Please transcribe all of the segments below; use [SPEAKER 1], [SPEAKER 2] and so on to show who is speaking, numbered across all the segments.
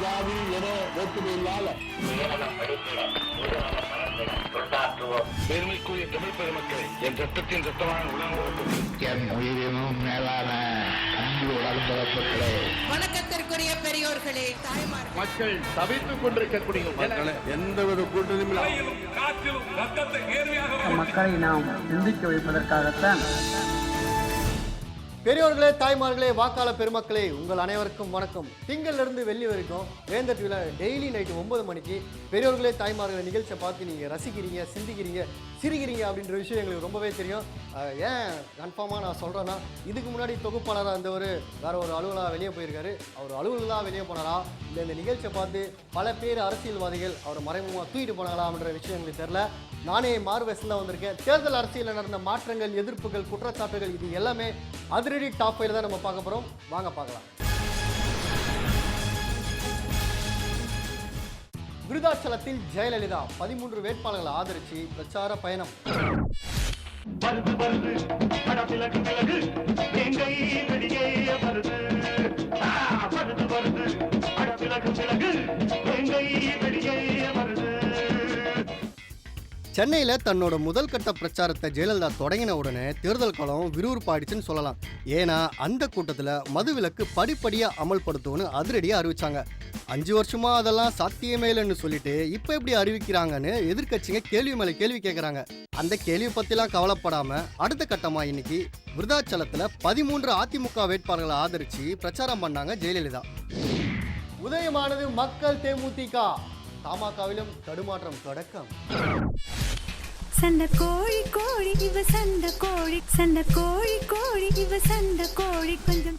[SPEAKER 1] ஜாதி என வேற்றுமை இல்லாத பெருமைக்குரிய தமிழ் பெருமக்களை என் ரத்தத்தின் ரத்தமான உணர்வு என் உயிரினும் மேலான அன்பு உடன்பரப்புகளே,
[SPEAKER 2] வணக்கத்திற்குரிய பெரியோர்களே, தாய்மார்களே,
[SPEAKER 3] மக்கள் தவித்துக் கொண்டிருக்கக்கூடிய
[SPEAKER 1] எந்தவித கூட்டணியும்
[SPEAKER 4] மக்களை நாம் சிந்திக்க வைப்பதற்காகத்தான்.
[SPEAKER 5] பெரியோர்களே, தாய்மார்களே, வாக்காளர் பெருமக்களே, உங்கள் அனைவருக்கும் வணக்கம். திங்களிலிருந்து வெள்ளி வரைக்கும் வேந்தர் டிவியில் டெய்லி நைட்டு 9 மணிக்கு பெரியோர்களே தாய்மார்களை நிகழ்ச்சியை பார்த்து நீங்கள் ரசிக்கிறீங்க, சிந்திக்கிறீங்க, சிரிக்கிறீங்க அப்படின்ற விஷயம் எங்களுக்கு ரொம்பவே தெரியும். ஏன் கன்ஃபார்மாக நான் சொல்கிறேன்னா, இதுக்கு முன்னாடி தொகுப்பாளராக இருந்தவர் வேறு ஒரு அலுவலாக வெளியே போயிருக்காரு. அவர் அலுவலாக வெளியே போனாரா இல்லை இந்த நிகழ்ச்சியை பார்த்து பல பேர் அரசியல்வாதிகள் அவர் மறைமுகமாக தூக்கிட்டு போனாங்களா அப்படின்ற விஷயம் எங்களுக்கு தெரில. நானே மார்வெஸ்ல வந்திருக்கேன். தேர்தல் அரசியலில் நடந்த மாற்றங்கள், எதிர்ப்புகள், குற்றச்சாட்டுகள், இது எல்லாமே அதிரடி டாப் 5 தான் நம்ம பார்க்க போகிறோம். வாங்க பார்க்கலாம். விருதாச்சலத்தில் ஜெயலலிதா 13 வேட்பாளர்களை ஆதரிச்சு பிரச்சார பயணம். சென்னையில் தன்னோட முதல் கட்ட பிரச்சாரத்தை ஜெயலலிதா தொடங்கின உடனே தேர்தல் காலம் விறுவிறுப்பாயிடுச்சுன்னு சொல்லலாம். ஏன்னா அந்த கூட்டத்தில் மதுவிலக்கு படிப்படியாக அமல்படுத்தும்னு அதிரடியாக அறிவிச்சாங்க. 5 வருஷமா அதெல்லாம் சாத்தியமே இல்லைன்னு சொல்லிட்டு இப்போ எப்படி அறிவிக்கிறாங்கன்னு எதிர்கட்சிங்க கேள்வி மேலே கேள்வி கேட்குறாங்க. அந்த கேள்வி பற்றிலாம் கவலைப்படாம அடுத்த கட்டமாக இன்னைக்கு விருதாச்சலத்தில் 13 அதிமுக வேட்பாளர்களை ஆதரித்து பிரச்சாரம் பண்ணாங்க ஜெயலலிதா. உதயமானது மக்கள் தேமுதிக, தமாகவிலும் தடுமாற்றம் தொடக்கம்.
[SPEAKER 6] சண்ட கோழி கோழி இவ சண்ட கோழி, சண்ட கோழி கோழி இவ சண்ட கோழி. கொஞ்சம்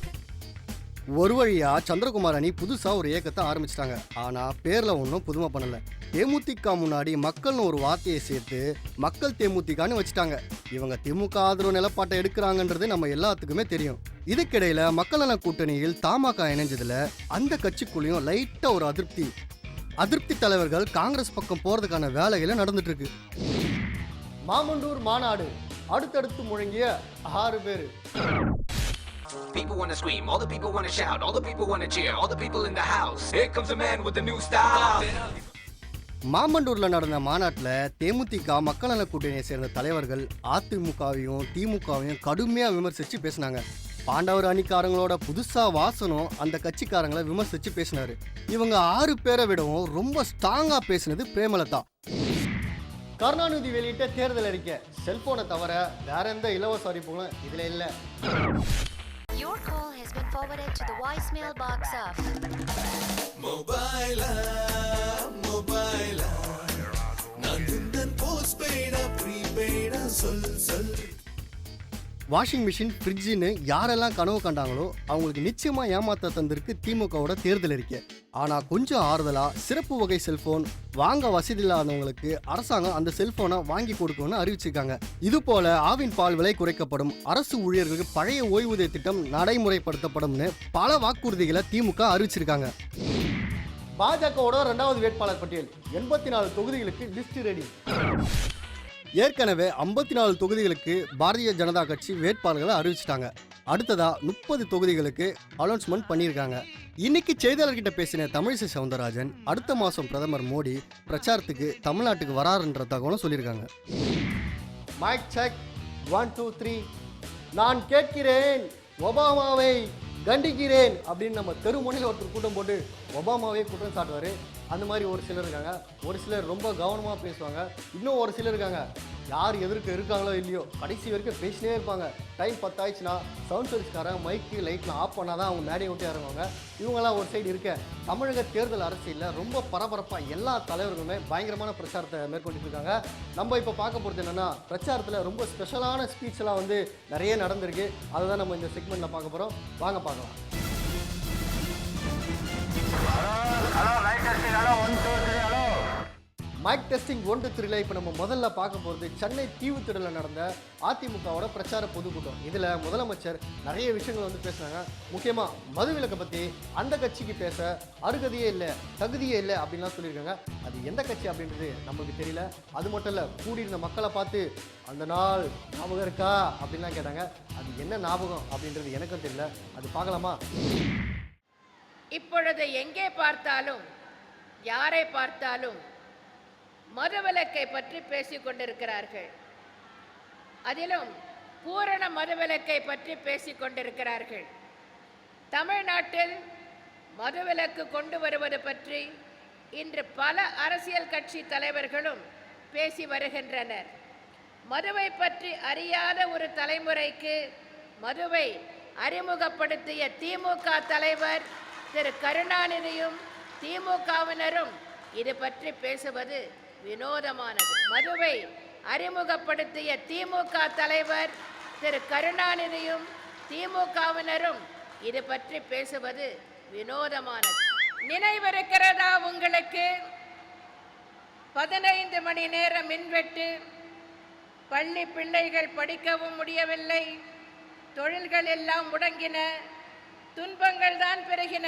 [SPEAKER 5] ஒரு வழியா சந்திரகுமார் அணி புதுசா ஒரு இயக்கத்தை ஆரம்பிச்சிட்டாங்க. ஆனா பேர்ல ஒன்றும் புதுமை பண்ணல. தேமுதிக முன்னாடி மக்கள்னு ஒரு வார்த்தையை சேர்த்து மக்கள் தேமுதிகன்னு வச்சுட்டாங்க. இவங்க திமுக ஆதரவு நிலப்பாட்டை எடுக்கிறாங்கன்றது நம்ம எல்லாத்துக்குமே தெரியும். இதுக்கிடையில மக்கள் நல கூட்டணியில் தமாக இணைஞ்சதுல அந்த கட்சிக்குள்ளேயும் லைட்டா ஒரு அதிருப்தி தலைவர்கள் காங்கிரஸ் பக்கம் போறதுக்கான வேலைகளை நடந்துட்டு இருக்கு. மாமண்டூர் மாநாடு அடுத்தடுத்து முழங்கிய 6 பேர்.
[SPEAKER 7] People want to scream, all the people want to shout, all the people want to cheer, all the people in the house. Here comes a man with a new style.
[SPEAKER 5] மாமண்டூர்ல நடந்த மாநாட்டில் தேமுதிக மக்கள் நல கூட்டணியை சேர்ந்த தலைவர்கள் அதிமுகவையும் திமுகவையும் கடுமையா விமர்சிச்சு பேசினாங்க. பாண்டவர் அணிக்காரங்களோட புதுசா வாசனம் அந்த கட்சிக்காரங்களை விமர்சிச்சு பேசினாரு. இவங்க 6 பேரை விடவும் ரொம்ப ஸ்ட்ராங்கா பேசினது பிரேமலதா. கருணாநிதி வெளியிட்ட தேர்தல் அறிக்கை செல்போனை தவிர வேற எந்த இலவச அறிவிப்புகளும் இதுல இல்ல.
[SPEAKER 8] Your call has been forwarded to the voicemail box of
[SPEAKER 9] Mobile non postpaid prepaid sol.
[SPEAKER 5] Washing machine, ஃப்ரிட்ஜுன்னு யாரெல்லாம் கனவு கண்டாங்களோ அவங்களுக்கு நிச்சயமா ஏமாத்த தந்திருக்கு திமுகவோட தேர்தல் அறிக்கை. ஆனா கொஞ்சம் ஆறுதலா சிறப்பு வகை செல்போன் வாங்க வசதி இல்லாதவங்களுக்கு அரசாங்கம் அந்த செல்போனை வாங்கி கொடுக்கும்னு அறிவிச்சிருக்காங்க. இது போல ஆவின் பால் விலை குறைக்கப்படும், அரசு ஊழியர்களுக்கு பழைய ஓய்வூதிய திட்டம் நடைமுறைப்படுத்தப்படும்னு பல வாக்குறுதிகளை திமுக அறிவிச்சிருக்காங்க. பாஜகவோட 2வது வேட்பாளர் பட்டியல் 84 தொகுதிகளுக்கு லிஸ்ட் ரெடி. ஏற்கனவே 54 தொகுதிகளுக்கு பாரதிய ஜனதா கட்சி வேட்பாளர்களை அறிவிச்சிட்டாங்க. அடுத்ததா 30 தொகுதிகளுக்கு அனௌன்ஸ்மெண்ட் பண்ணியிருக்காங்க. இன்னைக்கு செய்தியாளர்கிட்ட பேசின தமிழிசை சவுந்தரராஜன் அடுத்த மாதம் பிரதமர் மோடி பிரச்சாரத்துக்கு தமிழ்நாட்டுக்கு வராருன்ற தகவலும் சொல்லியிருக்காங்க. Mic check 1 2 3. நான் கேட்கிறேன், ஒபாமாவை கண்டிக்கிறேன் அப்படின்னு நம்ம தெருமுனையில் ஒருத்தர் கூட்டம் போட்டு ஒபாமாவே குற்றம் சாட்டுவார். அந்த மாதிரி ஒரு சிலர் இருக்காங்க. ஒரு சிலர் ரொம்ப கவனமாக பேசுவாங்க. இன்னும் ஒரு சிலர் இருக்காங்க, யார் எதிர்க்க இருக்காங்களோ இல்லையோ கடைசி வரைக்கும் பேசினே இருப்பாங்க. டைம் 10 ஆயிடுச்சுன்னா சவுண்ட் சர்வீஸ்காரன் மைக்கு லைட்லாம் ஆஃப் பண்ணால் தான் அவங்க மேடையை விட்டு இறங்குவாங்க. இவங்கெல்லாம் ஒரு சைடு இருக்க. தமிழக தேர்தல் அரசியலில் ரொம்ப பரபரப்பாக எல்லா தலைவர்களுமே பயங்கரமான பிரச்சாரத்தை மேற்கொண்டு இருக்காங்க. நம்ம இப்போ பார்க்க போகிறது என்னென்னா, பிரச்சாரத்தில் ரொம்ப ஸ்பெஷலான ஸ்பீச்லாம் வந்து நிறைய நடந்திருக்கு. அதை தான் நம்ம இந்த செக்மெண்ட்டில் பார்க்க போகிறோம். வாங்க பார்க்கலாம். மைக் டெஸ்டிங் 1 2 3ல இப்போ நம்ம முதல்ல பார்க்க போகிறது சென்னை தீவுத்திடலில் நடந்த அதிமுகவோட பிரச்சார பொதுக்கூட்டம். இதில் முதலமைச்சர் நிறைய விஷயங்கள் வந்து பேசுனாங்க. முக்கியமாக மதுவிலக்கை பற்றி அந்த கட்சிக்கு பேச அருகதையே இல்லை, தகுதியே இல்லை அப்படின்லாம் சொல்லியிருக்காங்க. அது எந்த கட்சி அப்படின்றது நம்மளுக்கு தெரியல. அது மட்டும் இல்லை, கூடியிருந்த மக்களை பார்த்து அந்த நாள் ஞாபகம் இருக்கா அப்படின்லாம் கேட்டாங்க. அது என்ன ஞாபகம் அப்படின்றது எனக்கும் தெரியல. அது பார்க்கலாமா?
[SPEAKER 2] இப்பொழுது எங்கே பார்த்தாலும் யாரை பார்த்தாலும் மதுவிலக்கை பற்றி பேசிக் கொண்டிருக்கிறார்கள். அதிலும் பூரண மதுவிலக்கை பற்றி பேசிக் கொண்டிருக்கிறார்கள். தமிழ்நாட்டில் மதுவிலக்கு கொண்டு வருவது பற்றி இன்று பல அரசியல் கட்சி தலைவர்களும் பேசி வருகின்றனர். மதுவை பற்றி அறியாத ஒரு தலைமுறைக்கு மதுவை அறிமுகப்படுத்திய திமுக தலைவர் திரு கருணாநிதியும் திமுகவினரும் இது பற்றி பேசுவது வினோதமானது. மதுவை அறிமுகப்படுத்திய திமுக தலைவர் திரு கருணாநிதியும் திமுகவினரும் இது பற்றி பேசுவது வினோதமானது. நினைவிருக்கிறதா உங்களுக்கு? 15 மணி நேர மின்வெட்டு, பள்ளி பிள்ளைகள் படிக்கவும் முடியவில்லை, தொழில்கள் எல்லாம் முடங்கின, துன்பங்கள் தான் பெருகின.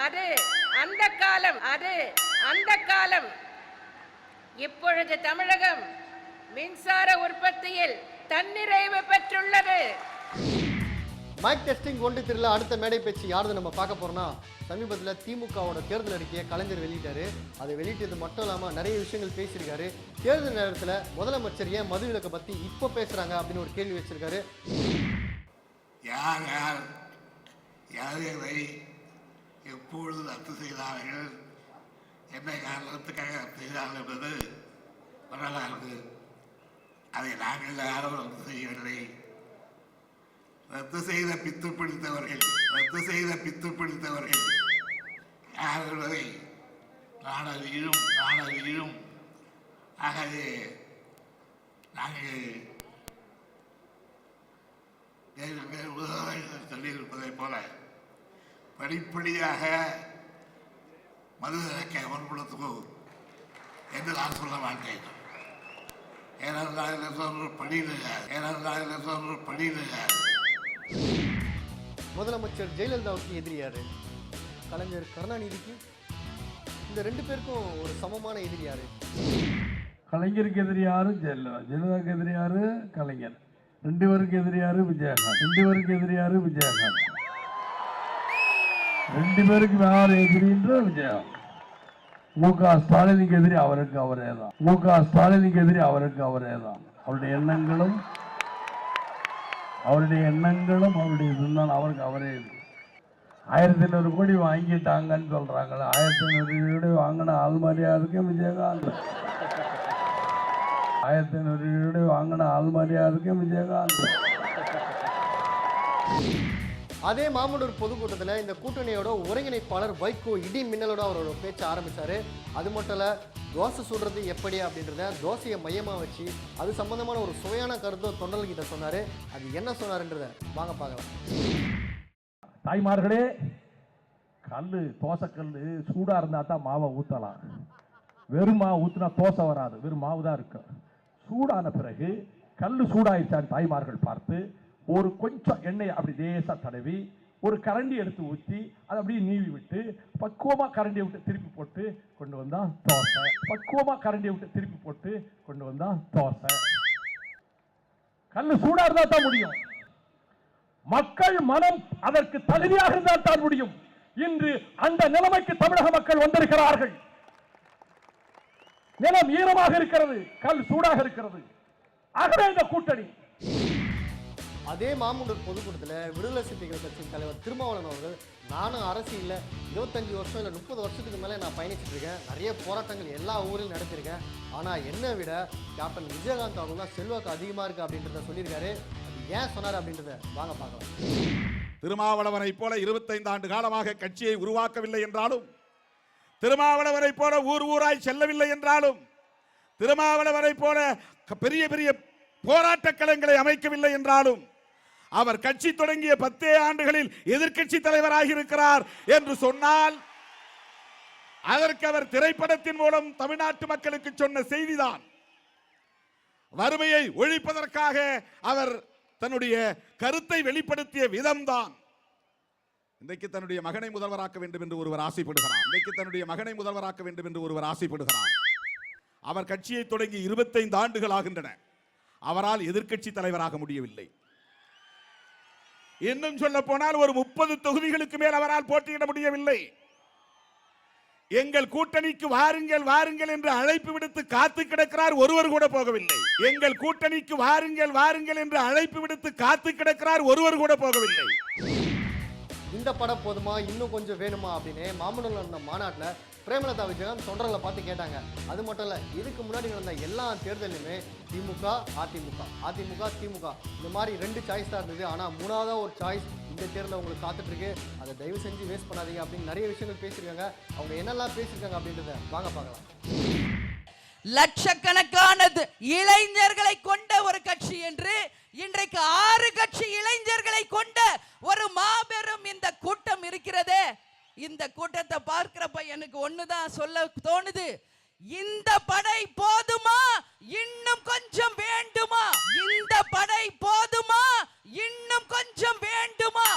[SPEAKER 2] அது அந்த காலம். இப்பொழுது தமிழகம் மின்சார உற்பத்தியில் தன்னிறைவு பெற்றுள்ளது.
[SPEAKER 5] மைக் டெஸ்டிங் ஒன்று தெரியல. அடுத்த மேடை பேச்சு யாருன்னு நம்ம பார்க்க போறோம்னா, சமீபத்தில் திமுகவோட தேர்தல் அறிக்கையை கலைஞர் வெளியிட்டாரு. அதை வெளியிட்டது மட்டும் இல்லாமல் நிறைய விஷயங்கள் பேசியிருக்காரு. தேர்தல் நேரத்தில் முதலமைச்சர் ஏன் மதுவிலக்கை பற்றி இப்போ பேசுகிறாங்க அப்படின்னு ஒரு கேள்வி வச்சிருக்காரு.
[SPEAKER 1] யார் யார் எதை எப்பொழுது ரத்து செய்தார்கள், என்ன காரணத்துக்காக ரத்து செய்தார்கள் என்பது வரலாறு. அதை நாங்கள் யாரும் ரத்து செய்யவில்லை. ரத்து செய்த பித்து பிடித்தவர்கள் யார் என்பதை நாடறியும். ஆகவே நாங்கள் சொல்லியிருப்பதைப் போல படிப்படியாக மதுவிலக்கை அமல்படுத்துவோம் என்று நான் சொல்ல மாட்டேன். ஏனென்றால் படியில்
[SPEAKER 5] முதலமைச்சர் ஜெயலலிதாவுக்கு எதிரியாரு, கலைஞர் கருணாநிதிக்கு, இந்த ரெண்டு பேருக்கும் ஒரு சமமான எதிரியாரு.
[SPEAKER 10] கலைஞருக்கு எதிரி யாரு? ஜெயலலிதா. ஜெயலலிதாவுக்கு எதிரி யாரு? கலைஞர். 2 பேருக்கு எதிரி யாரு? விஜயகாந்த். 2 பேருக்கு யார் எதிரின்ற விஜயகாந்த். முக ஸ்டாலினுக்கு எதிரி அவருக்கு அவரே தான். அவருடைய எண்ணங்களும் அவருடைய இதுதான் அவருக்கு அவரே. 1500 கோடி வாங்கிட்டாங்கன்னு சொல்றாங்களே, 1500 கோடி வாங்கின ஆள் மாதிரியா இருக்கு விஜயகாந்த். 1500 கோடி வாங்கின ஆள் மாதிரியா இருக்கு விஜயகாந்த்.
[SPEAKER 5] அதே மாமண்டூர் பொதுக்கூட்டத்தில் இந்த கூட்டணியோட ஒருங்கிணைப்பாளர் வைகோ இடி மின்னலோட அவரோட பேச்ச ஆரம்பிச்சாரு. அது மட்டும் இல்ல, தோசை சுடுறது எப்படி அப்படின்றத தோசையை மையமாக வச்சு அது சம்பந்தமான ஒரு சுவையான கருத்தை தொண்டர்கிட்ட சொன்னாரு. அது என்ன சொன்னாருன்றத வாங்க பார்க்கலாம்.
[SPEAKER 10] தாய்மார்களே, தோசை கல் சூடா இருந்தா தான் மாவை ஊற்றலாம். வெறும் மாவு ஊற்றினா தோசை வராது, வெறும் மாவு தான் இருக்கும். சூடான பிறகு கல் சூடாயிடுச்சான்னு தாய்மார்கள் பார்த்து ஒரு கொஞ்சம் எண்ணெய் அப்படி லேசா தடவி ஒரு கரண்டி எடுத்து ஊற்றி அதை அப்படியே நீவி விட்டு பக்குவமாக கரண்டியை விட்டு திருப்பி போட்டு கொண்டு வந்தா தோசை. கல் சூடா இருந்தா தான் முடியும். மக்கள் மனம் அதற்கு தகுதியாக இருந்தால் தான் முடியும். இன்று அந்த நிலைமைக்கு தமிழக மக்கள் வந்திருக்கிறார்கள். நிலம் ஈரமாக இருக்கிறது, கல் சூடாக இருக்கிறது. ஆகவே இந்த கூட்டணி.
[SPEAKER 5] அதே மாமண்டூர் பொதுக்கூட்டத்தில் விடுதலை சிறுத்தைகள் கட்சியின் தலைவர் திருமாவளவன் அவர்கள், நானும் அரசியலில் 25 வருஷம் இல்லை 30 வருஷத்துக்கு மேலே நான் பயணிச்சுட்டு இருக்கேன், நிறைய போராட்டங்கள் எல்லா ஊரிலும் நடத்திருக்கேன், ஆனால் என்னை விட கேப்டன் விஜயகாந்த் அவங்க தான் செல்வாக்கு அதிகமாக இருக்குது அப்படின்றத சொல்லியிருக்காரு. அது ஏன் சொன்னார் அப்படின்றத வாங்க பார்க்கலாம்.
[SPEAKER 3] திருமாவளவனை போல 25 ஆண்டு காலமாக கட்சியை உருவாக்கவில்லை என்றாலும், திருமாவளவனை போல ஊராய் செல்லவில்லை என்றாலும், திருமாவளவனை போல பெரிய பெரிய போராட்ட களங்களை அமைக்கவில்லை என்றாலும், அவர் கட்சி தொடங்கிய 10 ஆண்டுகளில் எதிர்க்கட்சி தலைவராக இருக்கிறார் என்று சொன்னால் அதற்கு அவர் திரைப்படத்தின் மூலம் தமிழ்நாட்டு மக்களுக்கு சொன்ன செய்திதான். வறுமையை ஒழிப்பதற்காக அவர் தன்னுடைய கருத்தை வெளிப்படுத்திய விதம்தான். இன்றைக்கு தன்னுடைய மகனை முதல்வராக்க வேண்டும் என்று ஒருவர் ஆசைப்படுகிறார். அவர் கட்சியை தொடங்கி 25 ஆண்டுகள் ஆகின்றன. அவரால் எதிர்க்கட்சி தலைவராக முடியவில்லை. இன்னும் சொல்ல போனால் ஒரு 30 தொகுதிகளுக்கு மேல் அவரால் போட்டியிட முடியவில்லை. எங்கள் கூட்டணிக்கு வாருங்கள் வாருங்கள் என்று அழைப்பு விடுத்து காத்து கிடக்கிறார், ஒருவர் கூட போகவில்லை. எங்கள் கூட்டணிக்கு வாருங்கள் வாருங்கள் என்று அழைப்பு விடுத்து காத்து கிடக்கிறார், ஒருவர் கூட போகவில்லை.
[SPEAKER 5] இந்த படம் போதுமா, இன்னும் கொஞ்சம் வேணுமா அப்படின்னு மாமன்னூர்ல நடந்த மாநாட்டில் பிரேமலதா விஜயகாந்த் தொண்டர்களை பார்த்து கேட்டாங்க. அது மட்டும் இல்லை, இதுக்கு முன்னாடி நடந்த எல்லா தேர்தலுமே திமுக அதிமுக அதிமுக திமுக இந்த மாதிரி 2 சாய்ஸ் தான் இருந்தது. ஆனால் 3ஆவதாக ஒரு சாய்ஸ் இந்த தேர்தலில் உங்களுக்கு காத்துட்டு இருக்கு. அதை தயவு செஞ்சு வேஸ்ட் பண்ணாதீங்க அப்படின்னு நிறைய விஷயங்கள் பேசியிருக்காங்க. அவங்க என்னெல்லாம் பேசியிருக்காங்க அப்படின்றத வாங்க பார்க்கலாம்.
[SPEAKER 2] லட்சக்கணக்கான இளைஞர்களை கொண்ட ஒரு கட்சி என்று இன்றைக்கு 6 கட்சி இளைஞர்களை கொண்ட ஒரு மாபெரும் இந்த கூட்டம் இருக்கிறதே. இந்த கூட்டத்தை பார்க்கிறப்ப எனக்கு ஒண்ணுதான் சொல்ல தோணுது, இந்த படை போதுமா, இன்னும் கொஞ்சம் வேண்டுமா? இந்த படை போதுமா, இன்னும் கொஞ்சம் வேண்டுமா?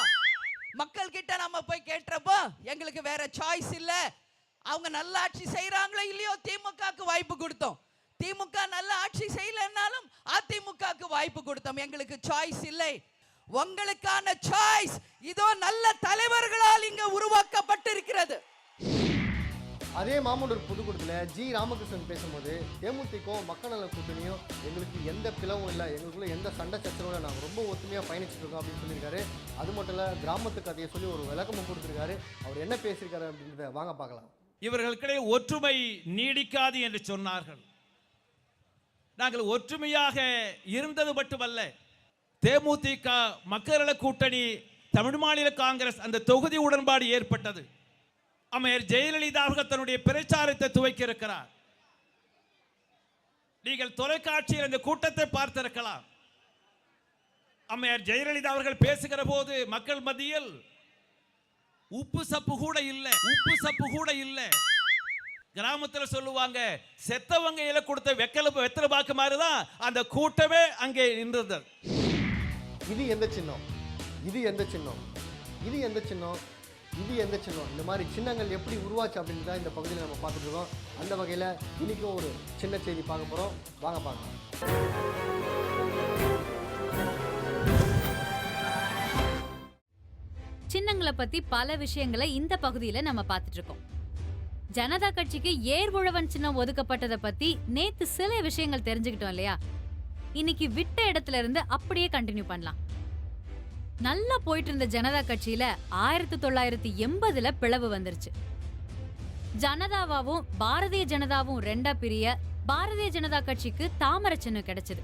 [SPEAKER 2] மக்கள் கிட்ட நம்ம போய் கேட்டப்போ எங்களுக்கு வேற சாய்ஸ் இல்ல, அவங்க நல்ல ஆட்சி செய்யறாங்களோ இல்லையோ திமுகவுக்கு வாய்ப்பு கொடுத்தோம், திமுக நல்ல ஆட்சி செய்யலன்னாலும் அதிமுகவுக்கு வாய்ப்பு கொடுத்தோம், எங்களுக்கு சாய்ஸ் இல்லை. உங்களுக்கான சாய்ஸ் இதோ நல்ல தலைவர்களால் இங்க உருவாக்கப்பட்டிருக்கிறது.
[SPEAKER 5] அதே மாமன்னூர் பொதுக்கூட்டத்தில் ஜி ராமகிருஷ்ணன் பேசும்போது தேமுதிக மக்கள் நல கூட்டணியும் எங்களுக்கு எந்த பிளவும் இல்லை, எங்களுக்குள்ள எந்த சண்டை சச்சரவும் நாங்கள் ரொம்ப ஒத்துமையாக பயணிச்சுட்டு இருக்கோம் அப்படின்னு சொல்லியிருக்காரு. அது மட்டும் இல்லை, கிராமத்து கதையை சொல்லி ஒரு விளக்கமும் கொடுத்துருக்காரு. அவர் என்ன பேசியிருக்காரு அப்படின்றத வாங்க பார்க்கலாம்.
[SPEAKER 11] இவர்களுக்கிடையே ஒற்றுமை நீடிக்காது என்று சொன்னார்கள். நாங்கள் ஒற்றுமையாக இருந்தது மட்டுமல்ல, தேமுதிக மக்கள் நல கூட்டணி தமிழ் மாநில காங்கிரஸ் அந்த தொகுதி உடன்பாடு ஏற்பட்டது. அம்மையார் ஜெயலலிதா அவர்கள் தன்னுடைய பிரச்சாரத்தை துவக்கி இருக்கிறார். நீங்கள் தொலைக்காட்சியில் இந்த கூட்டத்தை பார்த்திருக்கலாம். அம்மையார் ஜெயலலிதா அவர்கள் பேசுகிற போது மக்கள் மத்தியில் உப்பு சப்பு கூட இல்லை, உப்பு சப்பு கூட இல்லை. கிராமத்தில் சொல்லுவாங்க, செத்தவங்க இல கொடுத்த வெத்தலை பாக்கு மாதிரிதான் அந்த கூட்டமே அங்கே நின்றது.
[SPEAKER 5] இது எந்த சின்னம், இது எந்த சின்னம், இது எந்த சின்னம், இது எந்த சின்னம், இந்த மாதிரி சின்னங்கள் எப்படி உருவாச்சு அப்படின்னு தான் இந்த பகுதியில் நம்ம பார்த்துட்டு இருக்கோம். அந்த வகையில் இன்னைக்கும் ஒரு சின்ன செய்தி பார்க்க போகிறோம், வாங்க பார்க்கலாம்.
[SPEAKER 6] சின்னங்களை பத்தி பல விஷயங்களை இந்த பகுதியில நம்ம பார்த்துட்டு இருக்கோம். ஜனதா கட்சிக்கு ஏர் உழவன் சின்னம் ஒதுக்கப்பட்டதை பத்தி நேத்து சில விஷயங்கள் தெரிஞ்சுக்கிட்டோம் இல்லையா? இன்னைக்கு விட்ட இடத்துல இருந்து அப்படியே கண்டினியூ பண்ணலாம். நல்லா போயிட்டு இருந்த ஜனதா கட்சியில 1980ல பிளவு வந்துருச்சு. ஜனதாவும் பாரதிய ஜனதாவும் 2ஆ பிரிய பாரதிய ஜனதா கட்சிக்கு தாமரை சின்னம் கிடைச்சது.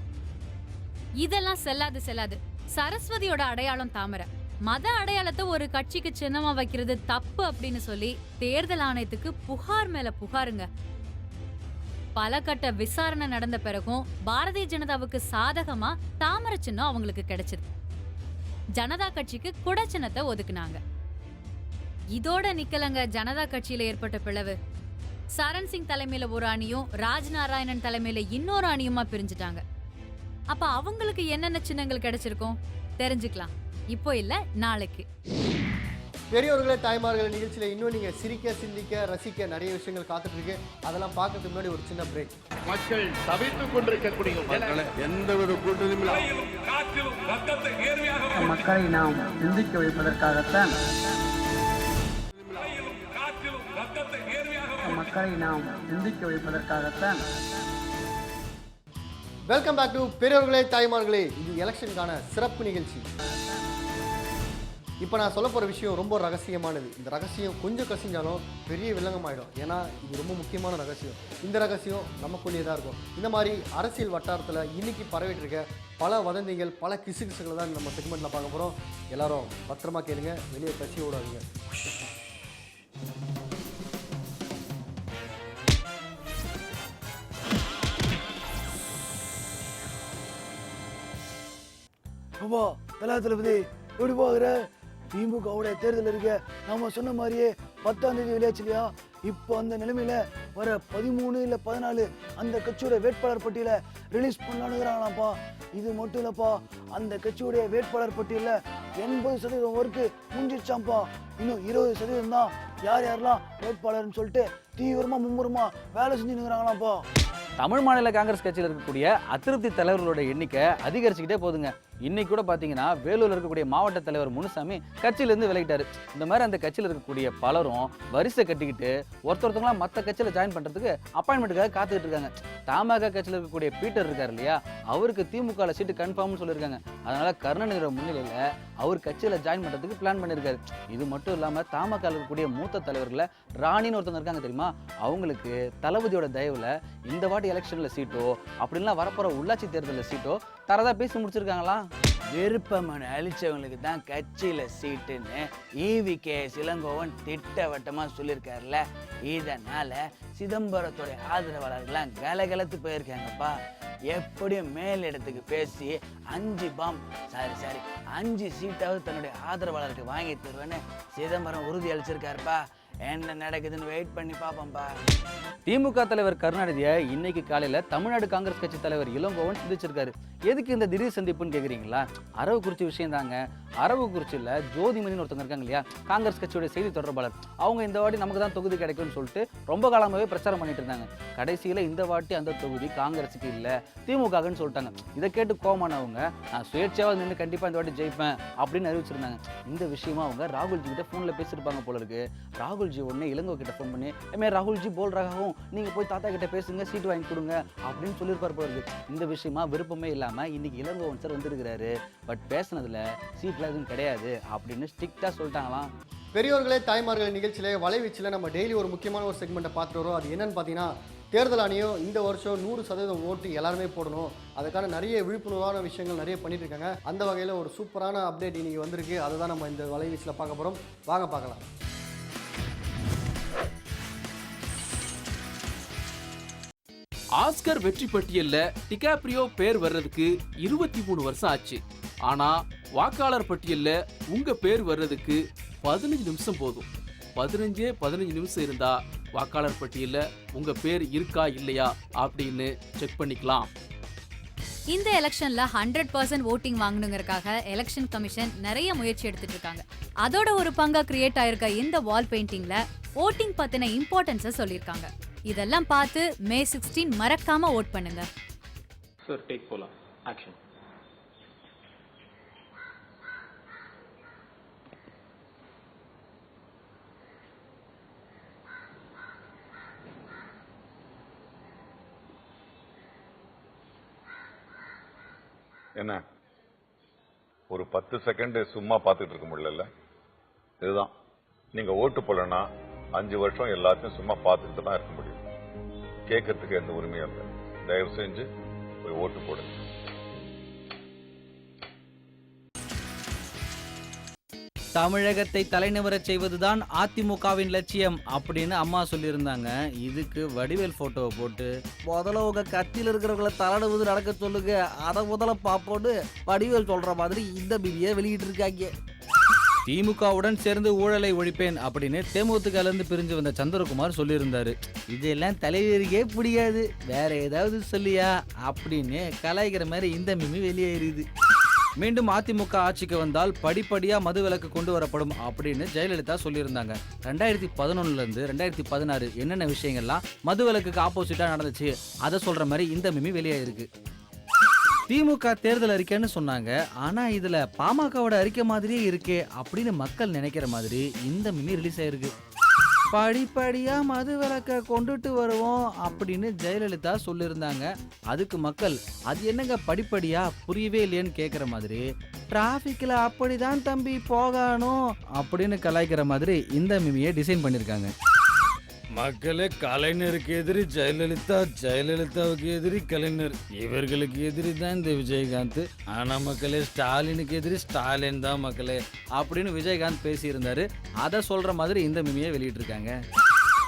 [SPEAKER 6] இதெல்லாம் செல்லாது. சரஸ்வதியோட அடையாளம் தாமரை, மத அடையாளத்தை ஒரு கட்சிக்கு சின்னமா வைக்கிறது தப்பு அப்படின்னு சொல்லி தேர்தல் ஆணையத்துக்கு புகார் மேல புகாருங்க. பல கட்ட விசாரணை நடந்த பிறகும் பாரதிய ஜனதாவுக்கு சாதகமா தாமரை சின்னம் அவங்களுக்கு கிடைச்சது. ஜனதா கட்சிக்கு குட சின்னத்தை ஒதுக்குனாங்க. இதோட நிக்கலங்க ஜனதா கட்சியில ஏற்பட்ட பிளவு. சரண் சிங் தலைமையில ஒரு அணியும் ராஜ்நாராயணன் தலைமையில இன்னொரு அணியுமா பிரிஞ்சுட்டாங்க. அப்ப அவங்களுக்கு என்னென்ன சின்னங்கள் கிடைச்சிருக்கும் தெரிஞ்சுக்கலாம். இப்போ இல்ல, நாளைக்கு.
[SPEAKER 5] பெரியவர்களே தாய்மார்கள் நிகழ்ச்சியில் இன்னும் நீங்கள் சிரிக்க சிந்திக்க ரசிக்க நிறைய விஷயங்கள் காத்துட்டு இருக்கு. அதெல்லாம் பார்க்கறதுக்கு முன்னாடி ஒரு சின்ன பிரேக்.
[SPEAKER 1] மக்கள் தவித்துக் கொண்டிருக்கக்கூடிய எந்த ஒரு கூட்டணியும்
[SPEAKER 4] மக்களை நாம் சிந்திக்க வைப்பதற்காகத்தான்
[SPEAKER 5] வெல்கம் பேக் டு பெரியவர்களே தாய்மார்களே. இது எலெக்ஷனுக்கான சிறப்பு நிகழ்ச்சி. இப்போ நான் சொல்ல போகிற விஷயம் ரொம்ப ரகசியமானது. இந்த ரகசியம் கொஞ்சம் கசிஞ்சாலும் பெரிய வில்லங்கமாயிடும். ஏன்னா இது ரொம்ப முக்கியமான ரகசியம். இந்த ரகசியம் நமக்குள்ளேயே தான் இருக்கும். இந்த மாதிரி அரசியல் வட்டாரத்தில் இன்னைக்கு பரவிட்டு இருக்க பல வதந்திகள், பல கிசுகிசுகளை தான் நம்ம செக்மெண்ட்டில் பார்க்க போகிறோம். எல்லாரும் பத்திரமா கேளுங்க, வெளியே கசி ஓடாதீங்க.
[SPEAKER 12] அப்பா தளபதி எப்படி போகிற? திமுகவுடைய தேர்தல் இருக்க நாம சொன்ன மாதிரியே 10ஆம் தேதி விளையாச்சு இல்லையா? இப்போ அந்த நிலைமையில வர 13 இல்லை 14 அந்த கட்சியோட வேட்பாளர் பட்டியலை ரிலீஸ் பண்ணலான்னுங்கிறாங்களாப்பா. இது மட்டும் இல்லப்பா, அந்த கட்சியுடைய வேட்பாளர் பட்டியலில் 80% ஒர்க்கு முடிஞ்சிருச்சாம்ப்பா. இன்னும் 20% தான் யார் யாரெல்லாம் வேட்பாளர்னு சொல்லிட்டு தீவிரமா மும்முரமா வேலை செஞ்சுனுங்கிறாங்களாப்பா.
[SPEAKER 13] தமிழ் மாநில காங்கிரஸ் கட்சியில் இருக்கக்கூடிய அதிருப்தி தலைவர்களோட எண்ணிக்கை அதிகரிச்சுக்கிட்டே போகுதுங்க. இன்னைக்கு கூட பார்த்தீங்கன்னா வேலூரில் இருக்கக்கூடிய மாவட்ட தலைவர் முனுசாமி கட்சியிலேருந்து விலகிட்டாரு. இந்த மாதிரி அந்த கட்சியில் இருக்கக்கூடிய பலரும் வரிசை கட்டிக்கிட்டு ஒருத்தவங்களாம் மற்ற கட்சியில் ஜாயின் பண்ணுறதுக்கு அப்பாயின்மெண்ட்டுக்காக காத்துக்கிட்டு இருக்காங்க. தமாக கட்சியில் இருக்கக்கூடிய பீட்டர் இருக்கார் இல்லையா, அவருக்கு திமுக சீட்டு கன்ஃபார்ம்னு சொல்லியிருக்காங்க. அதனால கருணாநிதியோட முன்னிலையில் அவர் கட்சியில் ஜாயின் பண்ணுறதுக்கு பிளான் பண்ணியிருக்காரு. இது மட்டும் இல்லாமல் தமாக இருக்கக்கூடிய மூத்த தலைவர்களை ராணின்னு ஒருத்தவங்க இருக்காங்க தெரியுமா, அவங்களுக்கு தளபதியோட தயவில் இந்த வாட்டி எலெக்ஷனில் சீட்டோ அப்படின்லாம் வரப்போகிற உள்ளாட்சி தேர்தலில் சீட்டோ தரதா பேசி முடிச்சிருக்காங்களா.
[SPEAKER 14] விருப்பமனு அளிச்சவங்களுக்கு தான் கட்சியில சீட்டுன்னு EVK இளங்கோவன் திட்டவட்டமா சொல்லியிருக்காருல. இதனால சிதம்பரத்துடைய ஆதரவாளர்கள்லாம் கலகலத்து போயிருக்காங்கப்பா. எப்படியும் மேலிடத்துக்கு பேசி 5 சீட்டாவது தன்னுடைய ஆதரவாளருக்கு வாங்கி தருவேன்னு சிதம்பரம் உறுதி அளிச்சிருக்காருப்பா. என்ன நடக்குதுன்னு வெயிட் பண்ணி பார்ப்போம்ப்பா.
[SPEAKER 13] திமுக தலைவர் கருணாநிதியை இன்னைக்கு காலையில் தமிழ்நாடு காங்கிரஸ் கட்சி தலைவர் இளங்கோவன் சந்திச்சிருக்காரு. எதுக்கு இந்த திடீர் சந்திப்புன்னு கேட்குறீங்களா? அரவக்குறிச்சி விஷயம் தாங்க. அரவக்குறிச்சியில் ஜோதிமணின்னு ஒருத்தவங்க இருக்காங்க இல்லையா, காங்கிரஸ் கட்சியோட செய்தி தொடர்பாளர், அவங்க இந்த வாட்டி நமக்கு தான் தொகுதி கிடைக்கும்னு சொல்லிட்டு ரொம்ப காலமாகவே பிரச்சாரம் பண்ணிட்டு இருந்தாங்க. கடைசியில் இந்த வாட்டி அந்த தொகுதி காங்கிரஸுக்கு இல்லை திமுகன்னு சொல்லிட்டாங்க. இதை கேட்டு கோமானவங்க நான் சுயேட்சையாக நின்று கண்டிப்பாக இந்த வாட்டி ஜெயிப்பேன் அப்படின்னு அறிவிச்சிருந்தாங்க. இந்த விஷயமா அவங்க ராகுல்ஜி கிட்ட ஃபோனில் பேசியிருப்பாங்க போல இருக்கு. ராகுல்ஜி உடனே இளங்கோ கிட்ட ஃபோன் பண்ணி ராகுல்ஜி போல் ரகாவும் நீங்கள் போய் தாத்தா கிட்ட பேசுங்க, சீட்டு வாங்கி கொடுங்க அப்படின்னு சொல்லியிருப்பார் போல இருக்கு. இந்த விஷயமா விருப்பமே இல்லாமல் இன்னைக்கு இளங்கோவன் சார் வந்திருக்கிறாரு. பட் பேசினதுல சீட்ல எதுவும் கிடையாது அப்படின்னு ஸ்ட்ரிக்டா சொல்லிட்டாங்களாம்.
[SPEAKER 5] பெரியோர்களே தாய்மார்கள் நிகழ்ச்சியிலே வலைவீச்சில் நம்ம டெய்லி ஒரு முக்கியமான ஒரு செக்மெண்ட்டை பார்த்துட்டு வரோம். அது என்னன்னு பார்த்தீங்கன்னா, தேர்தல் ஆணையம் இந்த வருஷம் 100% ஓட்டு எல்லாருமே போடணும், அதுக்கான நிறைய விழிப்புணர்வான விஷயங்கள் நிறைய பண்ணிட்டு இருக்காங்க. அந்த வகையில் ஒரு சூப்பரான அப்டேட் இன்னைக்கு வந்திருக்கு. அதை தான் நம்ம இந்த வலைவீச்சில் பார்க்க போகிறோம். வாங்க பார்க்கலாம்.
[SPEAKER 15] ஆஸ்கர் வெற்றி பட்டியல்ல டிகாப்ரியோ பேர் வர்றதுக்கு 23 வருஷம் ஆச்சு. ஆனா வாக்காளர் பட்டியல்ல உங்க பேர் வர்றதுக்கு 15 நிமிஷம் போதும். 15 நிமிஷம் இருந்தா வாக்காளர் பட்டியல்ல உங்க பேர் இருக்கா இல்லையா அப்படின்னு செக் பண்ணிக்கலாம்.
[SPEAKER 6] இந்த எலெக்ஷன்ல 100% ஓட்டிங் வாங்கணுங்கிறதுக்காக எலெக்ஷன் கமிஷன் நிறைய முயற்சி எடுத்துட்டு இருக்காங்க. அதோட ஒரு பங்கா கிரியேட் ஆயிருக்க இந்த வால் பெயிண்டிங்ல ஓட்டிங் பத்தின இம்பார்ட்டன்ஸை சொல்லியிருக்காங்க. இதெல்லாம் பார்த்து May 16 மறக்காம ஓட் பண்ணுங்க.
[SPEAKER 16] சார் டேக் போலாம். ஆக்ஷன்.
[SPEAKER 1] என்ன ஒரு 10 செகண்ட் சும்மா பார்த்துட்டு இருக்க முடியல. இதுதான் நீங்க ஓட்டு போடலன்னா 5 வருஷம் எல்லாத்தையும் சும்மா பார்த்துட்டு தான் இருக்க முடியும். கேட்கறதுக்கு எந்த உரிமையும் இல்லை. தயவு செஞ்சு ஒரு ஓட்டு போடுங்க.
[SPEAKER 13] தமிழகத்தை தலைநிவரச் செய்வதுதான் அதிமுகவின் லட்சியம் அப்படின்னு அம்மா சொல்லியிருந்தாங்க. இதுக்கு வடிவேல் போட்டோவை போட்டு முதல்ல உங்க கத்தியில் இருக்கிறவங்களை தலைநடுவது நடக்க சொல்லுங்க, அதை முதல்ல பாப்போன்னு வடிவேல் சொல்ற மாதிரி இந்த பிபியை வெளியிட்டு இருக்காங்க. திமுகவுடன் சேர்ந்து ஊழலை ஒழிப்பேன் அப்படின்னு தேமுதிகலேருந்து பிரிஞ்சு வந்த சந்திரகுமார் சொல்லியிருந்தாரு. இதெல்லாம் தலைவருக்கே பிடிக்காது, வேற ஏதாவது சொல்லியா அப்படின்னு கலாய்க்கிற மாதிரி இந்த மிமி வெளியேறியுது. மீண்டும் அதிமுக ஆட்சிக்கு வந்தால் படிப்படியா மது விலக்கு கொண்டு வரப்படும் அப்படின்னு ஜெயலலிதா சொல்லியிருந்தாங்க. 2011 2016 என்னென்ன விஷயங்கள்லாம் மது விலக்குக்கு ஆப்போசிட்டா நடந்துச்சு அதை சொல்ற மாதிரி இந்த மிமி வெளியாயிருக்கு. திமுக தேர்தல் அறிக்கைன்னு சொன்னாங்க, ஆனா இதுல பாமகவோட அறிக்கை மாதிரியே இருக்கே அப்படின்னு மக்கள் நினைக்கிற மாதிரி இந்த மிமி ரிலீஸ் ஆயிருக்கு. படிப்படியா மது விலக்க கொண்டுட்டு வருவோம் அப்படின்னு ஜெயலலிதா சொல்லியிருந்தாங்க. அதுக்கு மக்கள் அது என்னங்க படிப்படியா புரியவே இல்லையேன்னு கேட்குற மாதிரி, டிராஃபிக்ல அப்படிதான் தம்பி போகணும் அப்படின்னு கலாய்க்கிற மாதிரி இந்த மிமியை டிசைன் பண்ணியிருக்காங்க. மக்களே, கலைஞருக்கு எதிரி ஜெயலலிதா, ஜெயலலிதாவுக்கு எதிரி கலைஞர், இவர்களுக்கு எதிரி தான் இந்த விஜயகாந்த். ஆனா மக்களே, ஸ்டாலினுக்கு எதிரி ஸ்டாலின் தான் மக்களே அப்படின்னு விஜயகாந்த் பேசியிருந்தாரு. அதை சொல்ற மாதிரி இந்த மிமியை வெளியிட்டிருக்காங்க.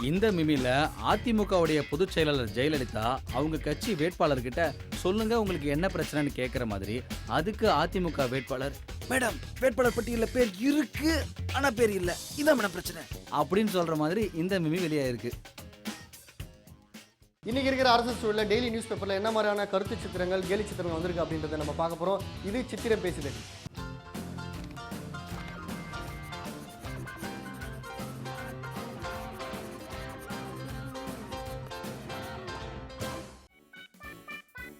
[SPEAKER 13] இந்த மிமில அதிமுகவுடைய பொதுச் செயலாளர் ஜெயலலிதா அவங்க கட்சி வேட்பாளர்கிட்ட சொல்லுங்க உங்களுக்கு என்ன பிரச்சனைன்னு கேட்குற மாதிரி, அதுக்கு அதிமுக வேட்பாளர்
[SPEAKER 14] மேடம் வேட்பாளர் பட்டியலில் பேர் இருக்கு ஆனா பேர் இல்ல, இதான் மேடம் பிரச்சனை
[SPEAKER 13] அப்படின்னு சொல்ற மாதிரி இந்த மிமி வெளியாயிருக்கு.
[SPEAKER 5] இன்னைக்கு இருக்கிற அரசியல் சூழலில் டெய்லி நியூஸ் பேப்பர்ல என்ன மாதிரியான கருத்து சித்திரங்கள் கேலி சித்திரங்கள் வந்திருக்கு அப்படின்றத நம்ம பார்க்க போறோம். இது சித்திரம் பேசுது.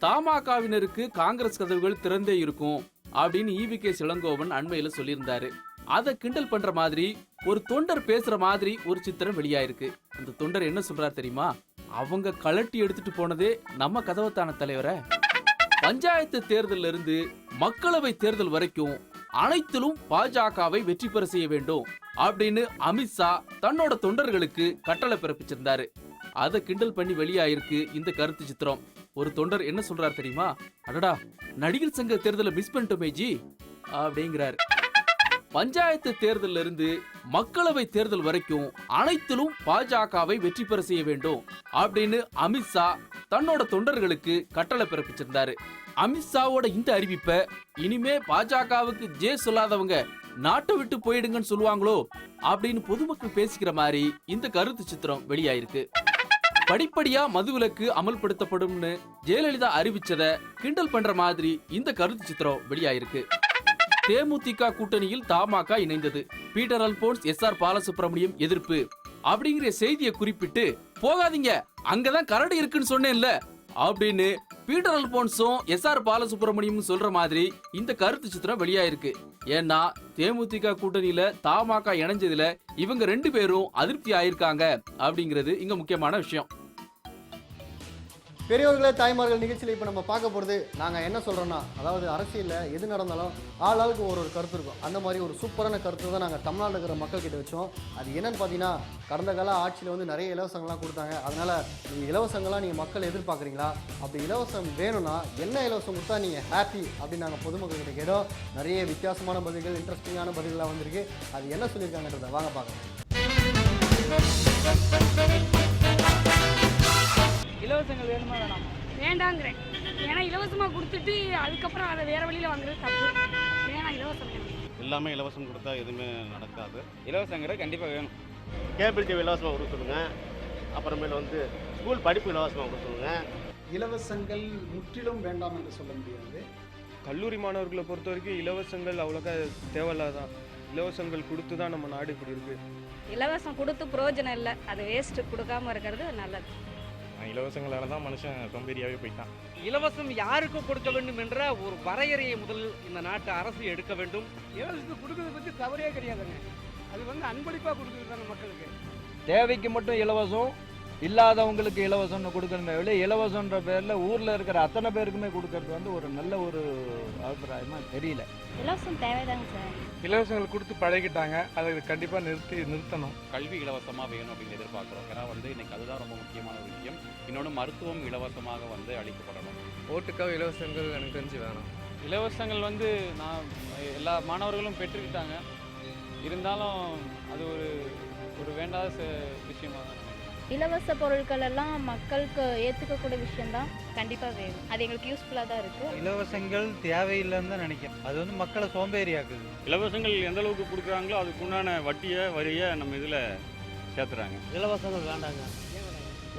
[SPEAKER 15] தமாகவினருக்கு காங்கிரஸ் கதவுகள் திறந்தே இருக்கும், அப்படின்னு ஈவிகே இளங்கோவன் அண்மையில சொல்லியிருந்தாரு. அதை கிண்டல் பண்ற மாதிரி ஒரு தொண்டர் பேசுற மாதிரி ஒரு சித்திரம் வெளியாயிருக்கு. அந்த தொண்டர் என்ன சொல்றாரு தெரியுமா? அவங்க கலட்டி எடுத்துட்டு போனதே நம்ம கதவத்தான தலைவரை. பஞ்சாயத்து தேர்தலில் இருந்து மக்களவை தேர்தல் வரைக்கும் அனைத்திலும் பாஜகவை வெற்றி பெற செய்ய வேண்டும் அப்படின்னு அமித்ஷா தன்னோட தொண்டர்களுக்கு கட்டளை பிறப்பிச்சிருந்தாரு. அதை கிண்டல் பண்ணி வெளியாயிருக்கு இந்த கருத்து சித்திரம். ஒரு தொண்டர் என்ன சொல்றாரு தெரியுமா? அடடா, நடிகர் சங்க தேர்தலை மிஸ் பண்ணிட்டோமே ஜி அப்படிங்கிறாரு. பஞ்சாயத்து தேர்தலில் இருந்து மக்களவை தேர்தல் வரைக்கும் அனைத்திலும் பாஜகவை வெற்றி பெற செய்ய வேண்டும் அப்படின்னு அமித்ஷா தன்னோட தொண்டர்களுக்கு கட்டளை பிறப்பிச்சிருந்தாரு. அமித்ஷாவோட இந்த அறிவிப்பை இனிமே பாஜகவுக்கு ஜே சொல்லாதவங்க நாட்டை விட்டு போயிடுங்கன்னு சொல்லுவாங்களோ அப்படின்னு பொதுமக்கள் பேசிக்கிற மாதிரி இந்த கருத்து சித்திரம் வெளியாயிருக்கு. படிப்படியா மதுவிலக்கு அமல்படுத்தப்படும்னு ஜெயலலிதா அறிவிச்சதை கிண்டல் பண்ற மாதிரி இந்த கருத்து சித்திரம் வெளியாயிருக்கு. தேமுதிக கூட்டணியில் தமாக இணைந்தது. பீட்டர் அல்போன்ஸ், எஸ்ஆர் பாலசுப்ரமணியம் எதிர்ப்பு அப்படிங்கிற செய்தியை குறிப்பிட்டு, போகாதீங்க அங்கதான் கரடு இருக்குன்னு சொன்னேன்ல அப்படின்னு பீட்டர் அல்போன்ஸும் எஸ்ஆர் பாலசுப்ரமணியம் சொல்ற மாதிரி இந்த கருத்து சித்திரம் வெளியாயிருக்கு. ஏன்னா தேமுதிக கூட்டணியில தமாக இணைஞ்சதுல இவங்க 2 பேரும் அதிருப்தி ஆயிருக்காங்க அப்படிங்கிறது இங்க முக்கியமான விஷயம்.
[SPEAKER 5] பெரியவர்களே தாய்மார்கள் நிகழ்ச்சியில் இப்போ நம்ம பார்க்க போகிறது, நாங்கள் என்ன சொல்கிறோன்னா, அதாவது அரசியலில் எது நடந்தாலும் ஆளாளுக்கு ஒரு கருத்து இருக்கும். அந்த மாதிரி ஒரு சூப்பரான கருத்து தான் நாங்கள் தமிழ்நாட்டில் இருக்கிற மக்கள்கிட்ட வச்சோம். அது என்னென்னு பார்த்தீங்கன்னா, கடந்த கால ஆட்சியில் வந்து நிறைய இலவசங்கள்லாம் கொடுத்தாங்க. அதனால் நீங்கள் இலவசங்கள்லாம் நீங்கள் மக்கள் எதிர்பார்க்குறீங்களா? அப்படி இலவசம் வேணும்னா என்ன இலவசம் கொடுத்தா நீங்கள் ஹாப்பி அப்படின்னு நாங்கள் பொதுமக்கள்கிட்ட கேட்டோம். நிறைய வித்தியாசமான பதில்கள், இன்ட்ரெஸ்டிங்கான பதில்களாக வந்திருக்கு. அது என்ன சொல்லியிருக்காங்கன்றதை வாங்க பார்க்கலாம்.
[SPEAKER 17] இலவசங்கள் வேணுமா வேணாம்? வேண்டாங்கிறேன். ஏன்னா இலவசமாக கொடுத்துட்டு அதுக்கப்புறம் அதை வேற வழியில் வாங்குறது தப்பு. ஏன்னா இலவசம் வேணும்.
[SPEAKER 18] எல்லாமே இலவசம் கொடுத்தா எதுவுமே நடக்காது.
[SPEAKER 19] இலவசங்கிறது கண்டிப்பாக வேணும்.
[SPEAKER 18] கேபிள் டிவி இலவசமாக கொடுக்க சொல்லுங்க. அப்புறமேல வந்து ஸ்கூல் படிப்பு இலவசமாக கொடுக்க சொல்லுங்க.
[SPEAKER 20] இலவசங்கள் முற்றிலும் வேண்டாம் என்று சொல்ல முடியாது.
[SPEAKER 21] கல்லூரி மாணவர்களை பொறுத்த வரைக்கும் இலவசங்கள் அவ்வளோக்கா தேவையில்லாதான். இலவசங்கள் கொடுத்து தான் நம்ம நாடு இப்படி இருக்கு.
[SPEAKER 17] இலவசம் கொடுத்து பிரயோஜனம் இல்லை, அது வேஸ்ட். கொடுக்காம இருக்கிறது நல்லது.
[SPEAKER 22] இலவசங்களால தான் மனுஷன் சோம்பேறியாவே போயிட்டான்.
[SPEAKER 23] இலவசம் யாருக்கு கொடுக்க வேண்டும் என்ற ஒரு வரையறையை முதலில் இந்த நாட்டு அரசு எடுக்க வேண்டும்.
[SPEAKER 24] இலவசம் கொடுக்கறத பற்றி தவறே கிடையாதுங்க. அது வந்து அன்பளிப்பாக கொடுக்குறாங்க மக்களுக்கு.
[SPEAKER 25] தேவைக்கு மட்டும் இலவசம், இல்லாதவங்களுக்கு இலவசம்னு கொடுக்கறத விட இலவசன்ற பேரில் ஊரில் இருக்கிற அத்தனை பேருக்குமே கொடுக்கறது வந்து ஒரு நல்ல ஒரு அபிப்பிராயமாக தெரியல.
[SPEAKER 17] இலவசம் தேவைதாங்க சார்.
[SPEAKER 22] இலவசங்கள் கொடுத்து பழகிட்டாங்க, அதை கண்டிப்பாக நிறுத்தணும்.
[SPEAKER 19] கல்வி இலவசமாக வேணும் அப்படின்னு எதிர்பார்க்குறோம். ஏன்னா இன்னைக்கு அதுதான் ரொம்ப முக்கியமான ஒரு விஷயம். இன்னொன்று மருத்துவம் இலவசமாக அளிக்கப்படணும்.
[SPEAKER 21] ஓட்டுக்காக இலவசங்கள் எனக்கு தெரிஞ்சு வேணும்.
[SPEAKER 22] இலவசங்கள் நான் எல்லா மாணவர்களும் பெற்றுக்கிட்டாங்க. இருந்தாலும் அது ஒரு வேண்டாத விஷயமாக தான்.
[SPEAKER 17] இலவச பொருட்கள் எல்லாம் மக்களுக்கு ஏற்றுக்கக்கூடிய விஷயம்தான். கண்டிப்பாக வேணும். அது எங்களுக்கு யூஸ்ஃபுல்லாக தான் இருக்குது.
[SPEAKER 25] இலவசங்கள் தேவையில்லைன்னு தான் நினைக்கிறேன். அது வந்து மக்களை சோம்பேறியாக்குது.
[SPEAKER 19] இலவசங்கள் எந்த அளவுக்கு கொடுக்குறாங்களோ அதுக்குண்டான வரியை நம்ம இதில் சேர்த்துறாங்க.
[SPEAKER 24] இலவசங்கள் வேண்டாங்க.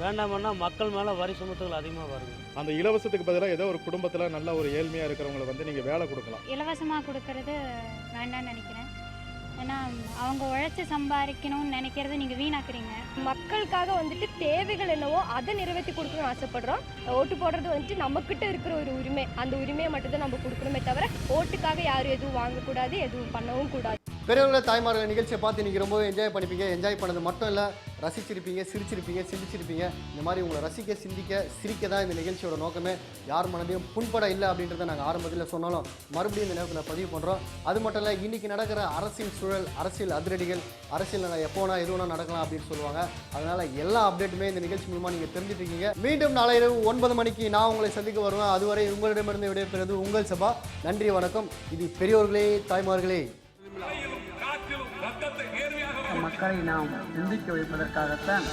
[SPEAKER 24] வேண்டாமன்னா மக்கள் மேலே வரி சுமத்துகள் அதிகமாக வருது.
[SPEAKER 22] அந்த இலவசத்துக்கு பதிலாக ஏதோ ஒரு குடும்பத்தில் நல்ல ஒரு ஏழ்மையாக இருக்கிறவங்களை நீங்கள் வேலை கொடுக்கலாம்.
[SPEAKER 17] இலவசமாக கொடுக்கறது வேண்டாம்னு நினைக்கிறேன். ஏன்னா அவங்க உழைச்சி சம்பாதிக்கணும்னு நினைக்கிறத நீங்கள் வீணாக்குறீங்க. மக்களுக்காக வந்துட்டு தேவைகள் என்னவோ அதை நிறைவேற்றி கொடுக்கணும்னு ஆசைப்படுறோம். ஓட்டு போடுறது வந்துட்டு நம்மக்கிட்ட இருக்கிற ஒரு உரிமை. அந்த உரிமையை மட்டும்தான் நம்ம கொடுக்கணுமே தவிர ஓட்டுக்காக யாரும் எதுவும் வாங்கக்கூடாது, எதுவும் பண்ணவும் கூடாது.
[SPEAKER 5] பெரியவர்கள தாய்மார்கள் நிகழ்ச்சியை பார்த்து நீங்கள் ரொம்பவே என்ஜாய் பண்ணிப்பீங்க. என்ஜாய் பண்ணது மட்டும் இல்லை, ரசிச்சிருப்பீங்க, சிரிச்சிருப்பீங்க, சிந்திச்சிருப்பீங்க. இந்த மாதிரி உங்களை ரசிக்க, சிந்திக்க, சிரிக்க தான் இந்த நிகழ்ச்சியோட நோக்கமே. யார் மனதையும் புண்பட இல்லை அப்படின்றத நாங்கள் ஆரம்பத்தில் சொன்னாலும் மறுபடியும் இந்த நேரத்தில் பதிவு பண்ணுறோம். அது மட்டும் இல்லை, இன்றைக்கி நடக்கிற அரசியல் சூழல், அரசியல் அதிரடிகள், அரசியல் எப்போனா எதுவும்னா நடக்கலாம் அப்படின்னு சொல்லுவாங்க. அதனால் எல்லா அப்டேட்டுமே இந்த நிகழ்ச்சி மூலமாக நீங்கள் தெரிஞ்சுட்டு இருக்கீங்க. மீண்டும் நாளை இரவு 9 மணிக்கு நான் உங்களை சந்திக்க வருவேன். அதுவரை உங்களிடமிருந்து விடைபெறுவது உங்கள் சபா. நன்றி, வணக்கம். இது பெரியோர்களே தாய்மார்களே.
[SPEAKER 4] மக்களை நாம் சிந்திக்க வைப்பதற்காகத்தான்